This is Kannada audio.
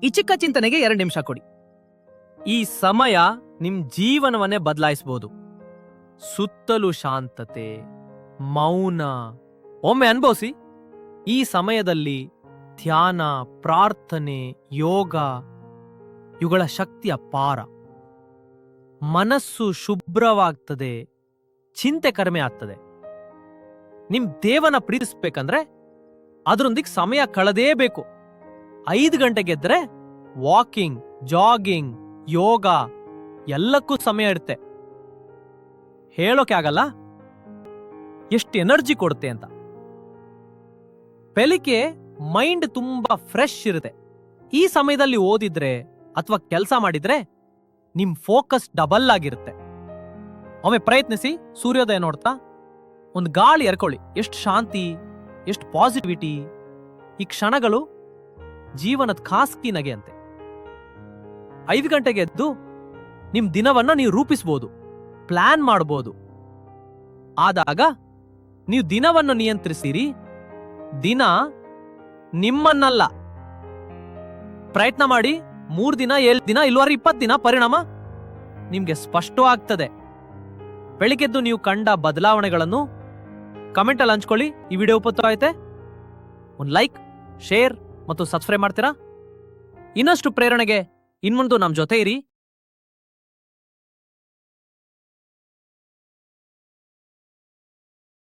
ಈ ಚಿಕ್ಕ ಚಿಂತನೆಗೆ 2 ನಿಮಿಷ ಕೊಡಿ. ಈ ಸಮಯ ನಿಮ್ ಜೀವನವನ್ನೇ ಬದಲಾಯಿಸಬಹುದು. ಸುತ್ತಲೂ ಶಾಂತತೆ, ಮೌನ ಒಮ್ಮೆ ಅನುಭವಿಸಿ. ಈ ಸಮಯದಲ್ಲಿ ಧ್ಯಾನ, ಪ್ರಾರ್ಥನೆ, ಯೋಗ ಇವುಗಳ ಶಕ್ತಿ ಅಪಾರ. ಮನಸ್ಸು ಶುಭ್ರವಾಗ್ತದೆ, ಚಿಂತೆ ಕಡಿಮೆ ಆಗ್ತದೆ. ನಿಮ್ ದೇವನ ಪ್ರೀತಿಸ್ಬೇಕಂದ್ರೆ ಅದರೊಂದಿಗೆ ಸಮಯ ಕಳೆದೇಬೇಕು. 5 ಗಂಟೆಗೆದ್ರೆ ವಾಕಿಂಗ್, ಜಾಗಿಂಗ್, ಯೋಗ ಎಲ್ಲಕ್ಕೂ ಸಮಯ ಇರುತ್ತೆ. ಹೇಳೋಕೆ ಆಗಲ್ಲ ಎಷ್ಟು ಎನರ್ಜಿ ಕೊಡುತ್ತೆ ಅಂತ. ಬೆಳಿಗ್ಗೆ ಮೈಂಡ್ ತುಂಬಾ ಫ್ರೆಶ್ ಇರುತ್ತೆ. ಈ ಸಮಯದಲ್ಲಿ ಓದಿದ್ರೆ ಅಥವಾ ಕೆಲಸ ಮಾಡಿದ್ರೆ ನಿಮ್ ಫೋಕಸ್ ಡಬಲ್ ಆಗಿರುತ್ತೆ. ಒಮ್ಮೆ ಪ್ರಯತ್ನಿಸಿ. ಸೂರ್ಯೋದಯ ನೋಡ್ತಾ ಒಂದು ಗಾಳಿ ಎರ್ಕೊಳ್ಳಿ. ಎಷ್ಟು ಶಾಂತಿ, ಎಷ್ಟು ಪಾಸಿಟಿವಿಟಿ. ಈ ಕ್ಷಣಗಳು ಜೀವನದ ಖಾಸಗಿ ನಗೆ ಅಂತೆ. 5 ಗಂಟೆಗೆ ಎದ್ದು ನಿಮ್ ದಿನವನ್ನ ನೀವು ರೂಪಿಸಬಹುದು, ಪ್ಲಾನ್ ಮಾಡಬಹುದು. ಆದಾಗ ನೀವು ದಿನವನ್ನು ನಿಯಂತ್ರಿಸಿರಿ, ದಿನ ನಿಮ್ಮನ್ನಲ್ಲ. ಪ್ರಯತ್ನ ಮಾಡಿ. 3 ದಿನ, 7 ದಿನ, ಇಲ್ಲವಾರ 20 ದಿನ ಪರಿಣಾಮ ನಿಮ್ಗೆ ಸ್ಪಷ್ಟವಾಗ್ತದೆ. ಬೆಳಿಗ್ಗೆದ್ದು ನೀವು ಕಂಡ ಬದಲಾವಣೆಗಳನ್ನು ಕಮೆಂಟ್ ಅಲ್ಲಿ ಹಂಚ್ಕೊಳ್ಳಿ. ಈ ವಿಡಿಯೋ ಉಪಯುಕ್ತ ಆಯ್ತೆ ಒಂದು ಲೈಕ್, ಶೇರ್ ಮತ್ತು ಸಬ್ಸ್ಕ್ರೈಬ್ ಮಾಡ್ತೀರಾ? ಇನ್ನಷ್ಟು ಪ್ರೇರಣೆಗೆ ಇನ್ಮುಂದು ನಮ್ಮ ಜೊತೆ ಇರಿ.